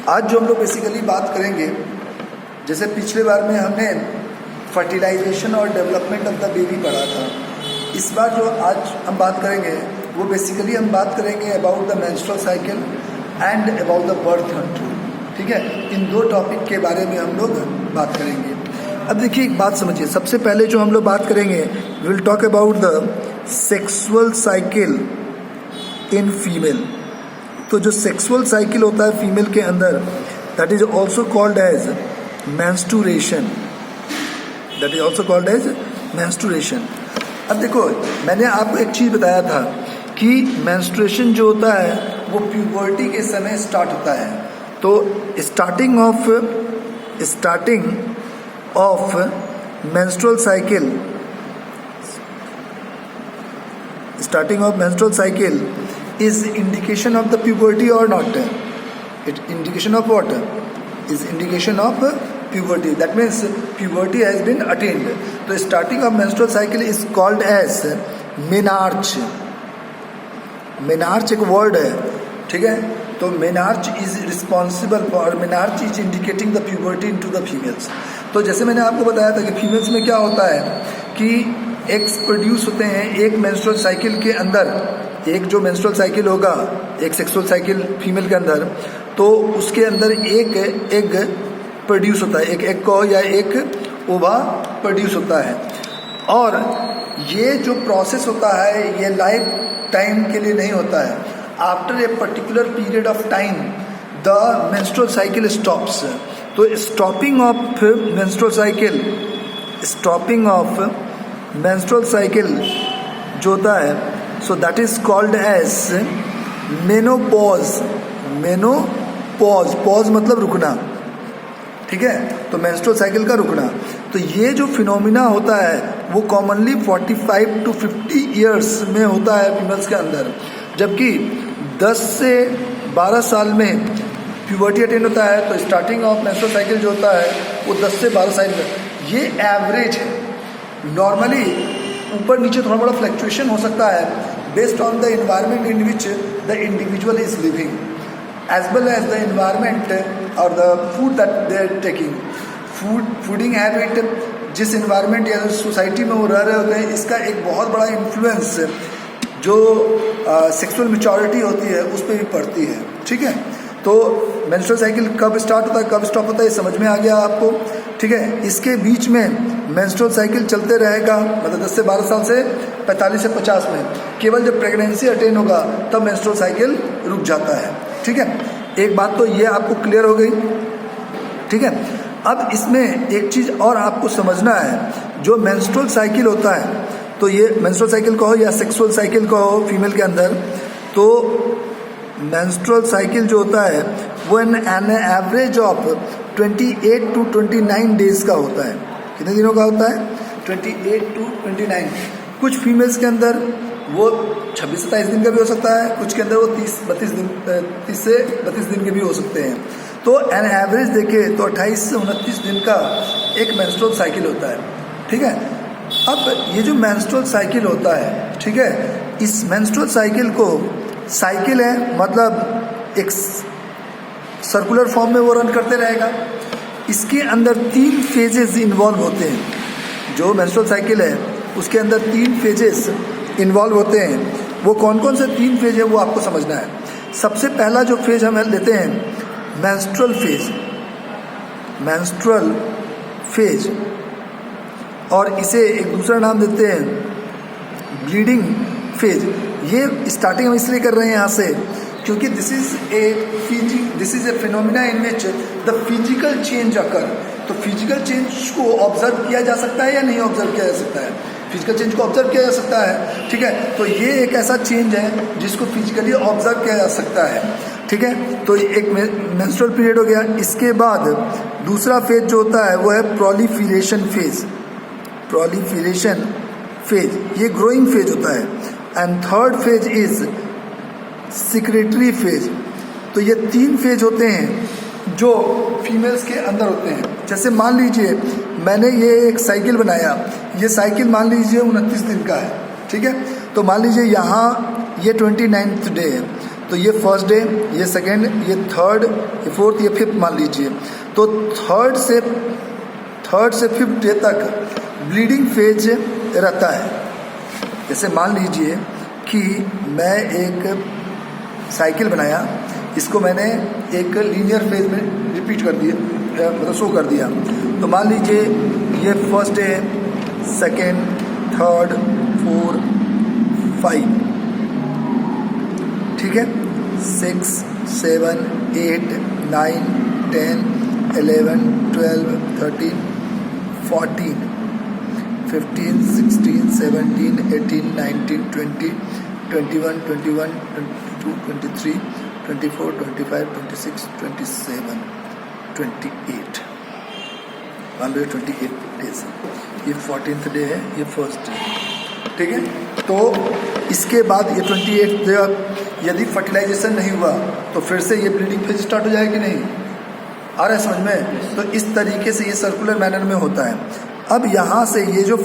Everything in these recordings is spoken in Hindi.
आज जो हम लोग बेसिकली बात करेंगे, जैसे पिछले बार में हमने फर्टिलाइजेशन और डेवलपमेंट ऑफ द बेबी पढ़ा था, इस बार जो आज हम बात करेंगे वो बेसिकली हम बात करेंगे about the menstrual cycle and about the birth control. ठीक है, इन दो टॉपिक के बारे में हम लोग बात करेंगे। अब देखिए एक बात समझिए, सबसे पहले जो हम लोग बात करेंगे we will talk about the sexual cycle in female. तो जो सेक्सुअल साइकिल होता है फीमेल के अंदर, that is also called as menstruation, that is also called as menstruation. अब देखो, मैंने आपको एक चीज़ बताया था कि मेंस्ट्रुएशन जो होता है वो प्यूबर्टी के समय स्टार्ट होता है। तो starting of menstrual cycle is indication of the puberty or not? It indication of what? Is indication of puberty. That means puberty has been attained. So starting of menstrual cycle is called as menarche. Menarche एक word है, ठीक है। तो menarche is responsible for, menarche is indicating the puberty into the females. तो जैसे मैंने आपको बताया था कि फीमेल्स में क्या होता है कि एग्स प्रोड्यूस होते हैं एक मेंस्ट्रुअल साइकिल के अंदर। एक जो मेंस्ट्रुअल साइकिल होगा, एक सेक्सुअल साइकिल फीमेल के अंदर, तो उसके अंदर एक एग प्रोड्यूस होता है, एक एग को या एक ओवा प्रोड्यूस होता है। और ये जो प्रोसेस होता है ये लाइफ टाइम के लिए नहीं होता है। After a particular period of time the menstrual cycle stops. तो स्टॉपिंग ऑफ मेंस्ट्रुअल साइकिल जो होता है, so that is called as menopause. Pause मतलब रुकना, ठीक है। तो मेंस्ट्रुअल साइकिल का रुकना, तो ये जो फिनोमिना होता है वो कॉमनली 45 to 50 ईयर्स में होता है फीमेल्स के अंदर, जबकि 10 से 12 साल में प्यूबर्टी अटेन होता है। तो स्टार्टिंग ऑफ मेंस्ट्रुअल साइकिल जो होता है वो 10 से 12 साल में, ये एवरेज है। नॉर्मली ऊपर नीचे थोड़ा बड़ा फ्लक्चुएशन हो सकता है based on the environment in which the individual is living, as well as the environment और the food that they are taking. Fooding habit, जिस इन्वायरमेंट या सोसाइटी में वो रह रहे होते हैं, इसका एक बहुत बड़ा इन्फ्लुएंस जो सेक्सुअल मैच्योरिटी होती है उस पर भी पड़ती है, ठीक है। तो मेंस्ट्रुअल साइकिल कब स्टार्ट होता है कब स्टॉप होता है ये समझ में आ गया आपको, ठीक है। इसके बीच में मेंस्ट्रुअल साइकिल चलते रहेगा, मतलब 10 से 12 साल से 45 से 50 में। केवल जब प्रेगनेंसी अटेन होगा तब मेंस्ट्रुअल साइकिल रुक जाता है, ठीक है। एक बात तो ये आपको क्लियर हो गई, ठीक है। अब इसमें एक चीज़ और आपको समझना है, जो मेंस्ट्रुअल साइकिल होता है, तो ये मेंस्ट्रुअल साइकिल कहो या सेक्सुअल साइकिल कहो फीमेल के अंदर, तो मेंस्ट्रुअल साइकिल जो होता है वो an average of 28 to 29 days का होता है। कितने दिनों का होता है? 28 to 29। कुछ फीमेल्स के अंदर वो 26-27 दिन का भी हो सकता है, कुछ के अंदर वो 30 से 32 दिन के भी हो सकते हैं। तो एन एवरेज देखें तो 28 से 29 दिन का एक मेंस्ट्रुअल साइकिल होता है, ठीक है। अब ये जो मेंस्ट्रुअल साइकिल होता है, ठीक है, इस मेंस्ट्रुअल साइकिल को, साइकिल है मतलब एक सर्कुलर फॉर्म में वो रन करते रहेगा। इसके अंदर 3 फेजेस इन्वॉल्व होते हैं। जो मेंस्ट्रुअल साइकिल है उसके अंदर 3 फेजेस इन्वॉल्व होते हैं। वो कौन कौन से 3 फेज है वो आपको समझना है। सबसे पहला जो फेज हम लेते हैं मेंस्ट्रुअल फेज, और इसे एक दूसरा नाम देते हैं ब्लीडिंग फेज। ये स्टार्टिंग हम इसलिए कर रहे हैं यहाँ से क्योंकि this is a phenomena in which the physical change occur. तो फिजिकल चेंज को ऑब्जर्व किया जा सकता है या नहीं ऑब्जर्व किया जा सकता है? फिजिकल चेंज को ऑब्जर्व किया जा सकता है, ठीक है। तो ये एक ऐसा चेंज है जिसको फिजिकली ऑब्जर्व किया जा सकता है, ठीक है। तो एक मेंस्ट्रुअल पीरियड हो गया। इसके बाद दूसरा फेज जो होता है वो है प्रोलिफरेशन फेज, ये ग्रोइंग फेज होता है। And third phase is secretary phase. तो ये 3 फेज होते हैं जो फीमेल्स के अंदर होते हैं। जैसे मान लीजिए मैंने ये एक साइकिल बनाया, ये साइकिल मान लीजिए 29 दिन का है, ठीक है। तो मान लीजिए यहाँ ये 29th डे है, तो ये फर्स्ट डे, ये सेकेंड, ये थर्ड, ये फोर्थ, ये फिफ्थ मान लीजिए। तो थर्ड से फिफ्थ डे तक ब्लीडिंग फेज रहता है। जैसे मान लीजिए कि मैं एक साइकिल बनाया, इसको मैंने एक लीनियर फेज में रिपीट कर दिया, मतलब शो कर दिया। तो मान लीजिए ये first day, second, third, four, 5, ठीक है, 6, 7, 8, 9, 10, 11, 12, 13, 14, 15, 16, 17, 18, 19, 20, 21, 22, 23, 24, 25, 26, 27, 28, 128 डेज। ये 14th डे है, ये फर्स्ट डे, ठीक है। तो इसके बाद ये 28 डे यदि फर्टिलाइजेशन नहीं हुआ तो फिर से ये ब्लीडिंग फेज स्टार्ट हो जाएगी, नहीं आ रहा है समझ में? तो इस तरीके से ये सर्कुलर मैनर में होता है। अब यहाँ से ये जो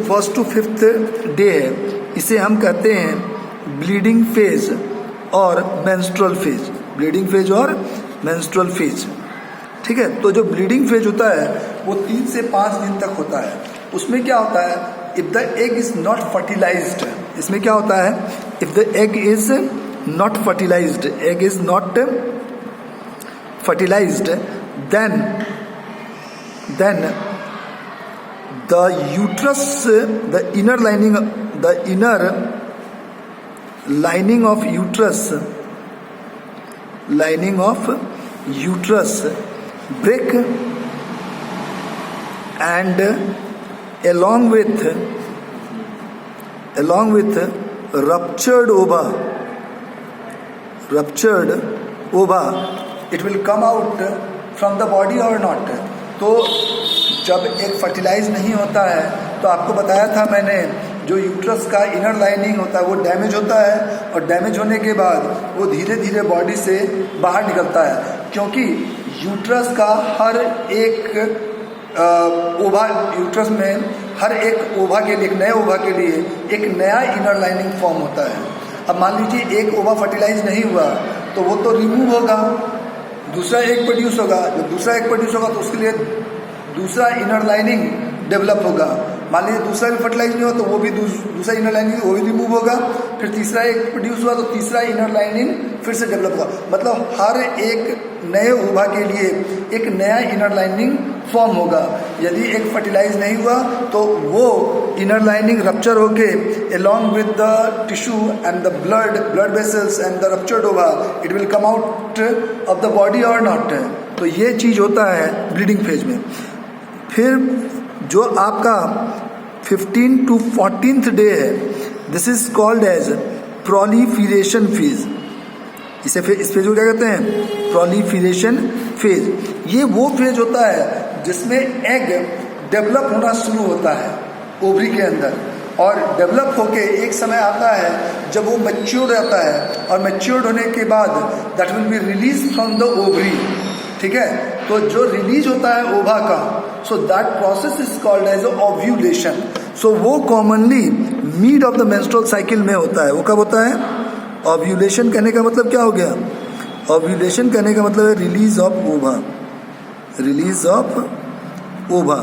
फर्स्ट टू फिफ्थ डे है, इसे हम कहते हैं ब्लीडिंग फेज और मेंस्ट्रुअल फेज। ब्लीडिंग फेज और मेंस्ट्रुअल फेज, ठीक है। तो जो ब्लीडिंग फेज होता है वो 3 से 5 दिन तक होता है। उसमें क्या होता है, if the egg is not fertilised, इसमें क्या होता है, if the egg is not fertilised, egg is not fertilised, then the uterus, the inner lining of uterus break, and along with ruptured ova it will come out from the body or not। तो जब एक फर्टिलाइज नहीं होता है तो आपको बताया था मैंने, जो यूट्रस का इनर लाइनिंग होता है वो डैमेज होता है, और डैमेज होने के बाद वो धीरे धीरे बॉडी से बाहर निकलता है, क्योंकि यूट्रस का हर एक ओवा, यूट्रस में हर एक ओवा के लिए, एक नए ओवा के लिए एक नया इनर लाइनिंग फॉर्म होता है। अब मान लीजिए एक ओवा फर्टिलाइज नहीं हुआ तो वो तो रिमूव होगा, दूसरा एक प्रोड्यूस होगा, जब दूसरा एक प्रोड्यूस होगा तो उसके लिए दूसरा इनर लाइनिंग डेवलप होगा। मान लीजिए दूसरा भी फर्टिलाइज नहीं हो तो वो भी दूसरा इनर लाइनिंग वो भी रिमूव होगा, फिर तीसरा एक प्रोड्यूस हुआ तो तीसरा इनर लाइनिंग फिर से डेवलप होगा। मतलब हर एक नए ओवा के लिए एक नया इनर लाइनिंग फॉर्म होगा। यदि एक फर्टिलाइज नहीं हुआ तो वो इनर लाइनिंग रप्चर होके along with the tissue and the blood vessels and the ruptured ova it will come out of the body or not। तो ये चीज़ होता है ब्लीडिंग फेज में। फिर जो आपका 15 to 14th डे है, this is called as proliferation phase. इस फेज को क्या कहते हैं, प्रोलिफरेशन फेज। ये वो फेज होता है जिसमें एग डेवलप होना शुरू होता है ओवरी के अंदर, और डेवलप होके एक समय आता है जब वो मैच्योर रहता है, और मैच्योर्ड होने के बाद that will be release from the ovary, ठीक है। तो जो रिलीज होता है ओवा का, so that process is called as ovulation. So वो commonly mid of the menstrual cycle में होता है। वो कब होता है, ओव्यूलेशन कहने का मतलब क्या हो गया, ओव्यूलेशन कहने का मतलब है रिलीज ऑफ ओवा, रिलीज ऑफ ओवा।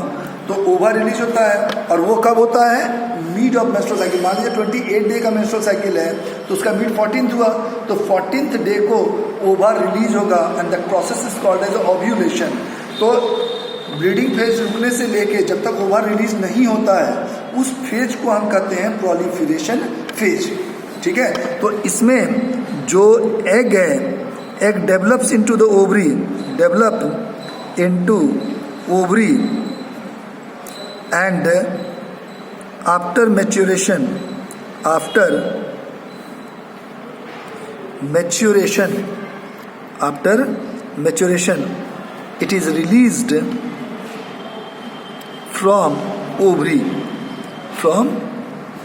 तो ओवा रिलीज होता है, और वो कब होता है, मिड ऑफ मेंस्ट्रुअल साइकिल। मान लीजिए 28 डे का मेंस्ट्रुअल साइकिल है तो उसका मिड 14th हुआ, तो 14th डे को ओवा रिलीज होगा, and the process is called as ovulation. तो ब्लीडिंग फेज रुकने से लेके जब तक ओवा रिलीज नहीं होता है उस फेज को हम कहते हैं प्रोलिफरेशन फेज, ठीक है। तो इसमें जो एग है, egg develops into the ovary, develop into ovary, and after maturation, after maturation it is released from ovary,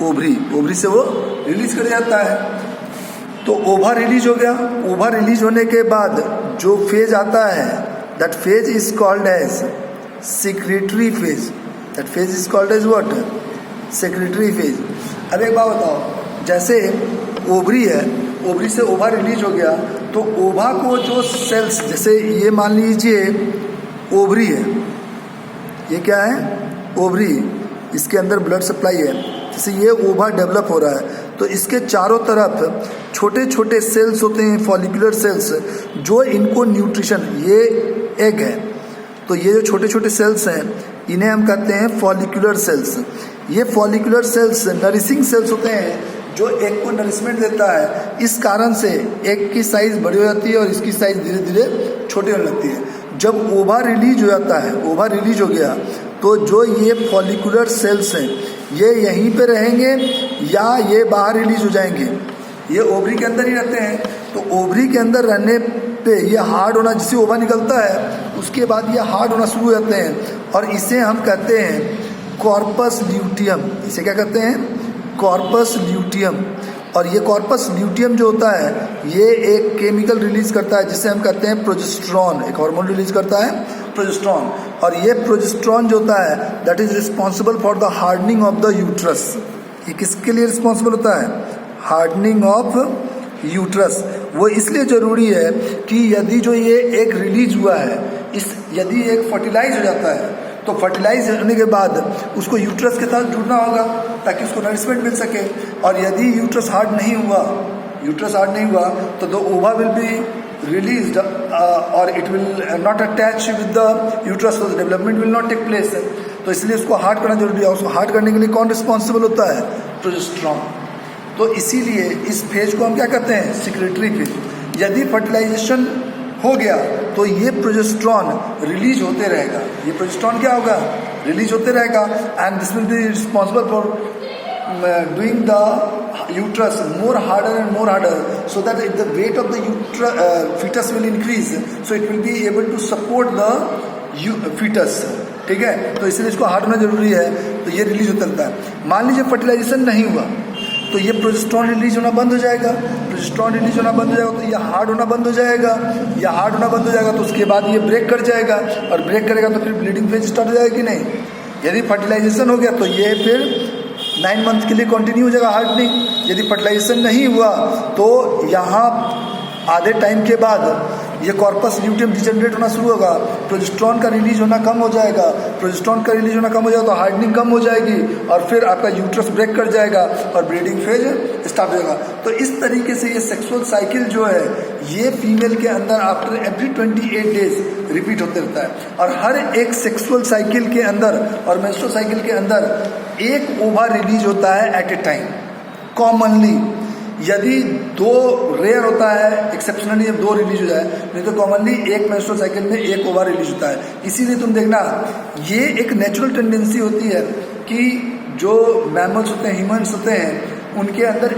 ovary से वो रिलीज कर जाता है। तो ओवा रिलीज हो गया। ओवा रिलीज होने के बाद जो फेज आता है, that phase is called as secretory phase. That phase is called as what, secretory phase. अब एक बात बताओ, जैसे ओवरी है ओवरी से ओवा रिलीज हो गया तो ओवा को जो सेल्स, जैसे ये मान लीजिए ओवरी है, ये क्या है ओवरी, इसके अंदर ब्लड सप्लाई है, जैसे ये ओवा डेवलप हो रहा है तो इसके चारों तरफ छोटे छोटे सेल्स होते हैं, फॉलिकुलर सेल्स, जो इनको न्यूट्रिशन, ये एग है तो ये जो छोटे छोटे सेल्स हैं इन्हें हम कहते हैं फॉलिकुलर सेल्स। ये फॉलिकुलर सेल्स नरिशिंग सेल्स होते हैं जो एग को नरिशमेंट देता है। इस कारण से एग की साइज बड़ी हो जाती है और इसकी साइज धीरे धीरे छोटी होने लगती है। जब ओवा रिलीज हो जाता है, ओवा रिलीज हो गया तो जो ये फॉलिकुलर सेल्स हैं ये यहीं पे रहेंगे या ये बाहर रिलीज हो जाएंगे, ये ओवरी के अंदर ही रहते हैं। तो ओवरी के अंदर रहने पे ये हार्ड होना, जिससे ओवा निकलता है उसके बाद ये हार्ड होना शुरू हो जाते हैं और इसे हम कहते हैं कॉर्पस ल्यूटियम। इसे क्या कहते हैं? Corpus luteum. और ये कॉर्पस ल्यूटियम जो होता है ये एक केमिकल रिलीज करता है जिसे हम कहते हैं प्रोजेस्टेरॉन, एक हार्मोन रिलीज करता है प्रोजेस्टेरॉन। और ये प्रोजेस्टेरॉन जो होता है that is responsible for the hardening of the uterus. ये किसके लिए रिस्पॉन्सिबल होता है? Hardening of uterus. वो इसलिए ज़रूरी है कि यदि जो ये एग रिलीज हुआ है, यदि एग फर्टिलाइज हो जाता है तो फर्टिलाइज होने के बाद उसको यूट्रस के साथ जुड़ना होगा ताकि उसको नरिशमेंट मिल सके। और यदि यूट्रस हार्ड नहीं हुआ तो the ova will be released और it will not attach with the uterus, तो development will not take place. तो इसलिए उसको हार्ड करना जरूरी है। उसको हार्ड करने के लिए कौन रिस्पॉन्सिबल होता है? प्रोजेस्टेरॉन। तो इसीलिए इस फेज को हम क्या कहते हैं? Secretary phase. यदि फर्टिलाइजेशन हो गया तो ये प्रोजेस्टेरॉन रिलीज होते रहेगा। ये प्रोजेस्टेरॉन क्या होगा? रिलीज होते रहेगा and this will be responsible for doing the uterus more harder and more harder so that the weight of the fetus will increase, so it will be able to support the fetus। ठीक है, तो इसलिए इसको हार्ड होना जरूरी है। तो ये रिलीज होता रहता है। मान लीजिए फर्टिलाइजेशन नहीं हुआ तो ये प्रोजेस्टेरॉन रिलीज होना बंद हो जाएगा। प्रोजेस्टेरॉन रिलीज होना बंद हो जाएगा तो ये हार्ड होना बंद हो जाएगा। या हार्ड होना बंद हो जाएगा तो उसके बाद ये ब्रेक कर जाएगा और ब्रेक करेगा तो फिर ब्लीडिंग फेज स्टार्ट हो जाएगा कि नहीं? यदि फर्टिलाइजेशन हो गया तो ये फिर 9 मंथ के लिए कंटिन्यू हो जाएगा हार्डनिंग। यदि फर्टिलाइजेशन नहीं हुआ तो यहाँ आधे टाइम के बाद ये कॉर्पस ल्यूटियम डिजेनरेट होना शुरू होगा, प्रोजेस्टेरॉन का रिलीज होना कम हो जाएगा। प्रोजेस्टेरॉन का रिलीज होना कम हो जाएगा तो हार्डनिंग कम हो जाएगी और फिर आपका यूट्रस ब्रेक कर जाएगा और ब्रीडिंग फेज स्टार्ट हो जाएगा। तो इस तरीके से ये सेक्सुअल साइकिल जो है ये फीमेल के अंदर आफ्टर एवरी 28 डेज रिपीट होते रहता है। और हर एक सेक्सुअल साइकिल के अंदर और मेंस्ट्रुअल साइकिल के अंदर एक ओवा रिलीज होता है एट ए टाइम कॉमनली। यदि 2 रेयर होता है, एक्सेप्शनली जब 2 रिलीज हो जाए, नहीं तो कॉमनली एक मेंस्ट्रुअल साइकिल में एक ओवा रिलीज होता है। इसीलिए तुम देखना ये एक नेचुरल टेंडेंसी होती है कि जो मैमल्स होते हैं, ह्यूमन्स होते हैं, उनके अंदर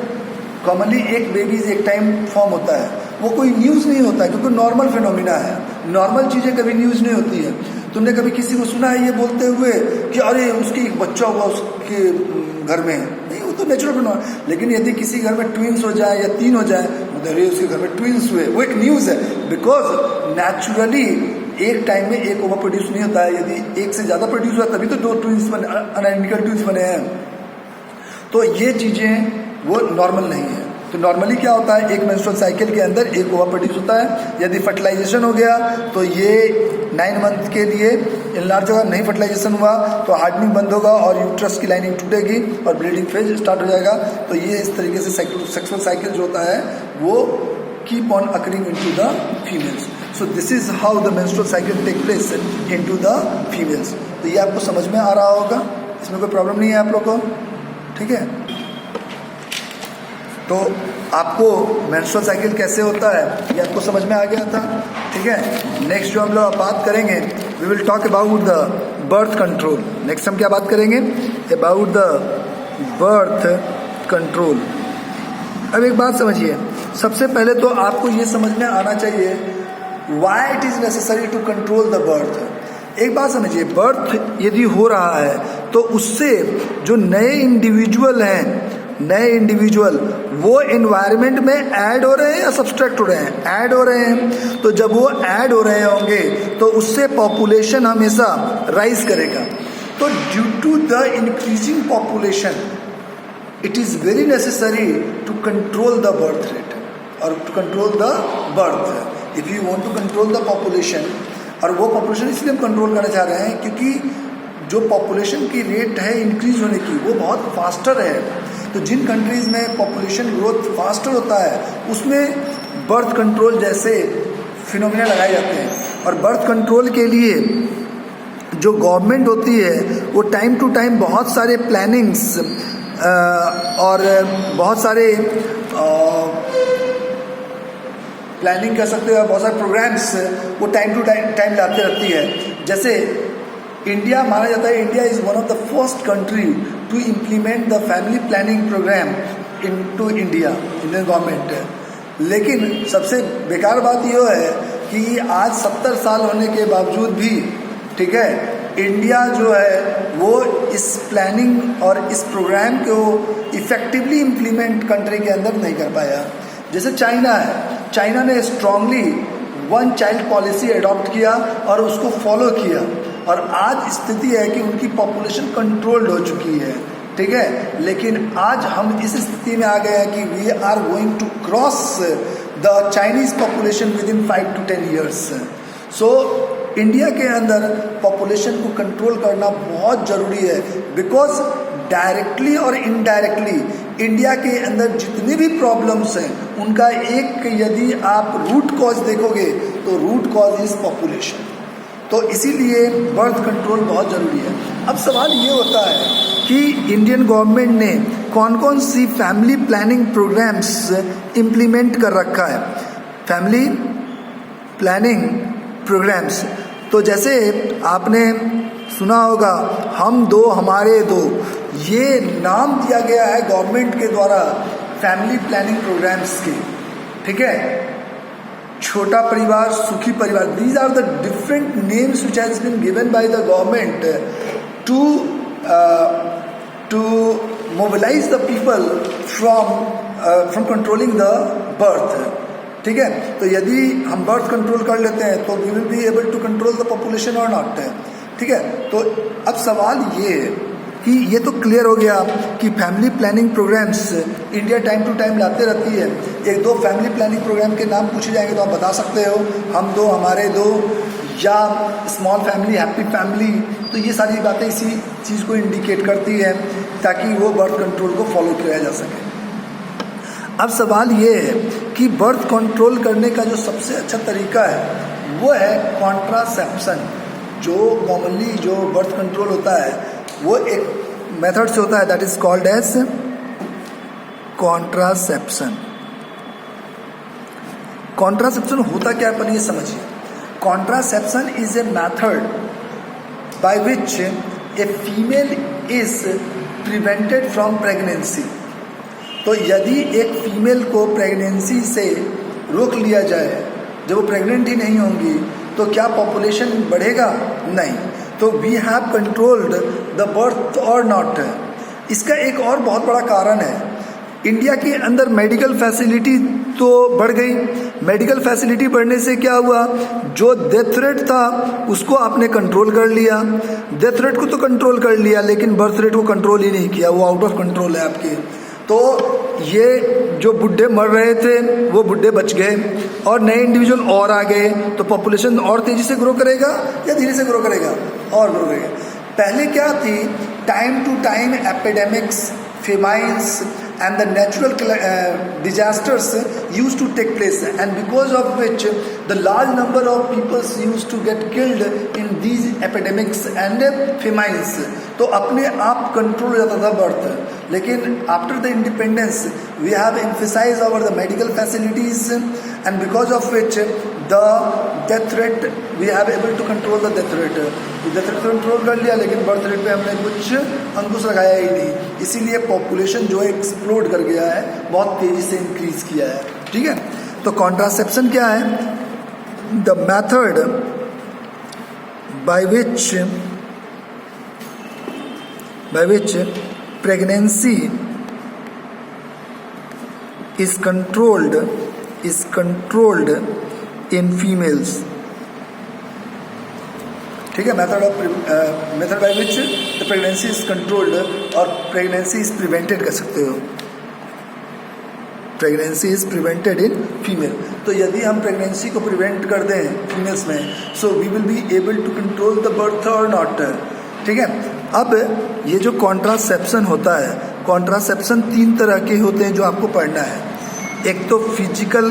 कॉमनली एक बेबीज एक टाइम फॉर्म होता है। वो कोई न्यूज़ नहीं होता है क्योंकि नॉर्मल फिनोमिना है। नॉर्मल चीज़ें कभी न्यूज़ नहीं होती है। तुमने कभी किसी को सुना है ये बोलते हुए कि अरे उसकी एक बच्चा हुआ उसके घर में? नहीं, वो तो नेचुरल फिनोमिना। लेकिन यदि किसी घर में ट्विंस हो जाए या 3 हो जाए, अरे उसके घर में ट्विंस हुए, वो एक न्यूज़ है। बिकॉज नेचुरली एक टाइम में एक ओवा प्रोड्यूस नहीं होता है। यदि एक से ज़्यादा प्रोड्यूस हुआ तभी तो 2 ट्विंस बने, अनआइडेंटिकल ट्विंस बने हैं। तो ये चीज़ें वो नॉर्मल नहीं है। तो नॉर्मली क्या होता है, एक मेंस्ट्रुअल साइकिल के अंदर एक ओवा प्रोड्यूस होता है। यदि फर्टिलाइजेशन हो गया तो ये 9 मंथ के लिए इनलार्ज होगा। नहीं फर्टिलाइजेशन हुआ तो हार्डनिंग बंद होगा और यूट्रस की लाइनिंग टूटेगी और ब्लीडिंग फेज स्टार्ट हो जाएगा। तो ये इस तरीके से सेक्सुअल साइकिल जो होता है वो keep on occurring into the females. So this is how the menstrual cycle take place into the females. तो ये आपको समझ में आ रहा होगा, इसमें कोई प्रॉब्लम नहीं है आप लोग को? ठीक है, तो आपको मेंस्ट्रुअल साइकिल कैसे होता है ये आपको समझ में आ गया था। ठीक है, नेक्स्ट जो हम लोग बात करेंगे we will talk about the birth control. Next हम क्या बात करेंगे? About the birth control. अब एक बात समझिए, सबसे पहले तो आपको ये समझ में आना चाहिए why it is necessary to control the birth. एक बात समझिए, बर्थ यदि हो रहा है तो उससे जो नए इंडिविजुअल वो एनवायरनमेंट में ऐड हो रहे हैं या सब्सट्रैक्ट हो रहे हैं? ऐड हो रहे हैं। तो जब वो ऐड हो रहे होंगे तो उससे पॉपुलेशन हमेशा राइज करेगा। तो due to the increasing population it is very necessary to control the birth rate. और to control the birth. If you want to control the population, और वो पॉपुलेशन इसलिए हम कंट्रोल करना चाह रहे हैं क्योंकि जो पॉपुलेशन की रेट है इंक्रीज होने की वो बहुत फास्टर है। तो जिन कंट्रीज़ में पॉपुलेशन ग्रोथ फास्टर होता है उसमें बर्थ कंट्रोल जैसे फिनोमिना लगाए जाते हैं। और बर्थ कंट्रोल के लिए जो गवर्नमेंट होती है वो टाइम टू टाइम बहुत सारे प्लानिंग्स और बहुत सारे प्लानिंग कर सकते हो, बहुत सारे प्रोग्राम्स वो टाइम टू टाइम लाते रहती है। जैसे इंडिया माना जाता है, India is one of the first country to implement the family planning programme into Indian government. लेकिन सबसे बेकार बात यह है कि आज 70 साल होने के बावजूद भी, ठीक है, इंडिया जो है वो इस प्लानिंग और इस प्रोग्राम को इफ़ेक्टिवली इम्प्लीमेंट कंट्री के अंदर नहीं कर पाया। जैसे चाइना है, चाइना ने strongly one child policy adopt किया और उसको फॉलो किया, और आज स्थिति है कि उनकी पॉपुलेशन कंट्रोल्ड हो चुकी है, ठीक है। लेकिन आज हम इस स्थिति में आ गए हैं कि we are going to cross the Chinese population within 5 to 10 years। सो इंडिया के अंदर पॉपुलेशन को कंट्रोल करना बहुत ज़रूरी है, बिकॉज डायरेक्टली और इनडायरेक्टली इंडिया के अंदर जितनी भी प्रॉब्लम्स हैं उनका एक यदि आप रूट कॉज देखोगे तो रूट कॉज इज़ पॉपुलेशन। तो इसीलिए बर्थ कंट्रोल बहुत ज़रूरी है। अब सवाल ये होता है कि इंडियन गवर्नमेंट ने कौन कौन सी फैमिली प्लानिंग प्रोग्राम्स इम्प्लीमेंट कर रखा है, फैमिली प्लानिंग प्रोग्राम्स। तो जैसे आपने सुना होगा हम दो हमारे दो, ये नाम दिया गया है गवर्नमेंट के द्वारा फैमिली प्लानिंग प्रोग्राम्स के, ठीक है। छोटा परिवार, सुखी परिवार, these are the different names which has been given by the government to mobilise the people from controlling the birth, ठीक है। तो यदि हम बर्थ कंट्रोल कर लेते हैं तो we will be able to control the population और नॉट, ठीक है। तो अब सवाल ये है कि ये तो क्लियर हो गया कि family planning programmes India time to time लाते रहती है। एक दो फैमिली प्लानिंग प्रोग्राम के नाम पूछे जाएंगे तो आप बता सकते हो, हम दो हमारे दो, या स्मॉल फैमिली, हैप्पी फैमिली। तो ये सारी बातें इसी चीज़ को इंडिकेट करती है ताकि वो बर्थ कंट्रोल को फॉलो किया जा सके। अब सवाल ये है कि बर्थ कंट्रोल करने का जो सबसे अच्छा तरीका है वो है कॉन्ट्रासेप्शन। जो कॉमनली जो बर्थ कंट्रोल होता है वो एक मेथड से होता है, that is called as contraception. Contraception होता क्या है पर ये समझिए। Contraception is a method by which a female is prevented from pregnancy. तो यदि एक फीमेल को प्रेगनेंसी से रोक लिया जाए, जब वो प्रेग्नेंट ही नहीं होंगी, तो क्या पॉपुलेशन बढ़ेगा? नहीं। तो we have controlled the birth और नॉट। इसका एक और बहुत बड़ा कारण है, इंडिया के अंदर मेडिकल फैसिलिटी तो बढ़ गई। मेडिकल फैसिलिटी बढ़ने से क्या हुआ, जो डेथ रेट था उसको आपने कंट्रोल कर लिया। डेथ रेट को तो कंट्रोल कर लिया लेकिन बर्थ रेट को कंट्रोल ही नहीं किया, वो आउट ऑफ कंट्रोल है आपके। तो ये जो बुढ़े मर रहे थे वो बुढ़े बच गए और नए इंडिविजुअल और आ गए, तो पॉपुलेशन और तेज़ी से ग्रो करेगा या धीरे से ग्रो करेगा? और ग्रो करेगा। पहले क्या थी, time to time epidemics, famines and the natural disasters used to take place, and because of which the large number of people used to get killed in these epidemics and famines. तो अपने आप कंट्रोल हो जाता था बर्थ। लेकिन after the independence we have emphasized over the medical facilities, and because of which the death rate we have able to control the death rate. Death rate control कर लिया लेकिन बर्थ रेट पे हमने कुछ अंकुश लगाया ही नहीं, इसीलिए पॉपुलेशन जो है एक्सप्लोड कर गया है, बहुत तेज़ी से इंक्रीज किया है, ठीक है। तो कॉन्ट्रासेप्शन क्या है? The method by which pregnancy is controlled in females, ठीक है। Method by which the pregnancy is controlled और प्रेगनेंसी इज प्रिवेंटेड कर सकते हो। Pregnancy is prevented in female. तो यदि हम प्रेगनेंसी को प्रिवेंट कर दें फीमेल्स में, so we will be able to control the birth और नॉट। ठीक है। अब ये जो कॉन्ट्रासेप्शन होता है, कॉन्ट्रासेप्शन 3 तरह के होते हैं जो आपको पढ़ना है। एक तो फिजिकल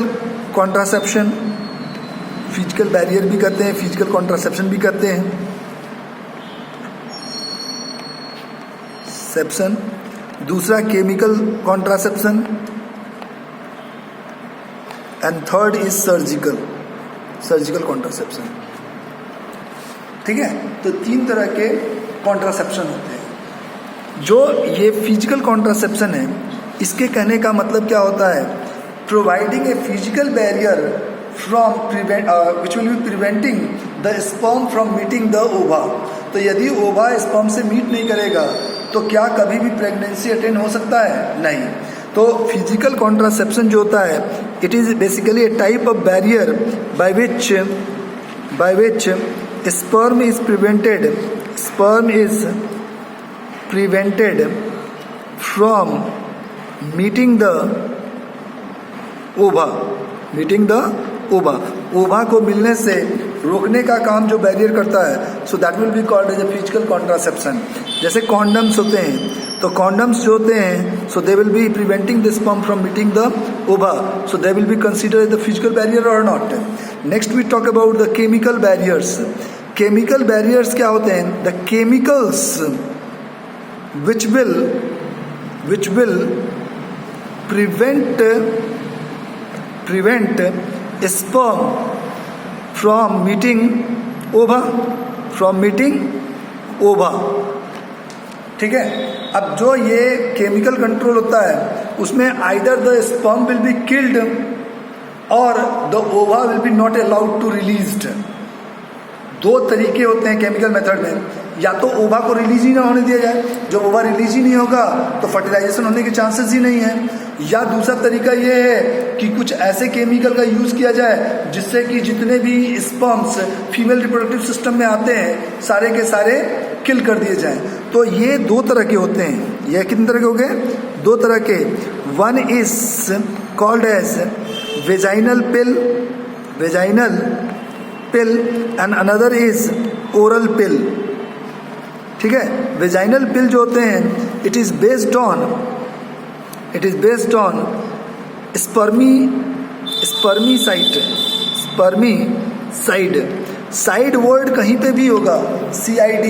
कॉन्ट्रासेप्शन, फिजिकल बैरियर भी कहते हैं, फिजिकल कॉन्ट्रासेप्शन भी कहते हैं सेप्शन। दूसरा chemical contraception, and third is surgical contraception. ठीक है। तो 3 तरह के कॉन्ट्रासेप्शन होते हैं। जो ये फिजिकल कॉन्ट्रासेप्शन है, इसके कहने का मतलब क्या होता है? Providing a physical barrier from which will be preventing the sperm from meeting the ओवा। तो यदि ओवा स्पर्म से मीट नहीं करेगा तो क्या कभी भी प्रेगनेंसी अटेन हो सकता है? नहीं। तो फिजिकल कॉन्ट्रासेप्शन जो होता है, it is basically A type of barrier by which sperm is prevented from meeting the ova ओवा को मिलने से रोकने का काम जो बैरियर करता है, so that will be called as a physical contraception. जैसे कॉन्डम्स होते हैं, तो कॉन्डम्स जो होते हैं, so they will be preventing the sperm from meeting the ova, so they will be considered as the physical barrier or not. Next we talk about the chemical barriers. Chemical barriers क्या होते हैं? The chemicals which will prevent sperm from meeting ova। ठीक है। अब जो ये केमिकल कंट्रोल होता है, उसमें either the sperm will be killed or the ova will be not allowed to released। 2 तरीके होते हैं केमिकल मेथड में। या तो ओवा को रिलीज ही ना होने दिया जाए, जब ओवा रिलीज ही नहीं होगा तो फर्टिलाइजेशन होने के चांसेस ही नहीं है। या दूसरा तरीका ये है कि कुछ ऐसे केमिकल का यूज़ किया जाए जिससे कि जितने भी स्पर्म्स फीमेल रिप्रोडक्टिव सिस्टम में आते हैं सारे के सारे किल कर दिए जाएं। तो ये 2 तरह के होते हैं। ये कितने तरह के हो गए? 2 तरह के। One is called as vaginal pill and another is oral pill. ठीक है। वेजाइनल पिल जो होते हैं, it is based on side word कहीं पे भी होगा, CID,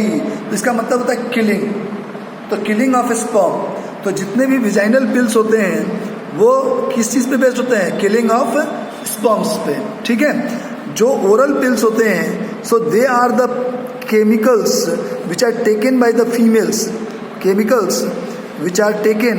तो इसका मतलब होता है किलिंग। तो किलिंग ऑफ स्पर्म। तो जितने भी वेजाइनल पिल्स होते हैं वो किस चीज़ पे बेस्ड होते हैं? किलिंग ऑफ स्पर्म्स पे। ठीक है। जो ओरल पिल्स होते हैं, so they are the chemicals which are taken by the females,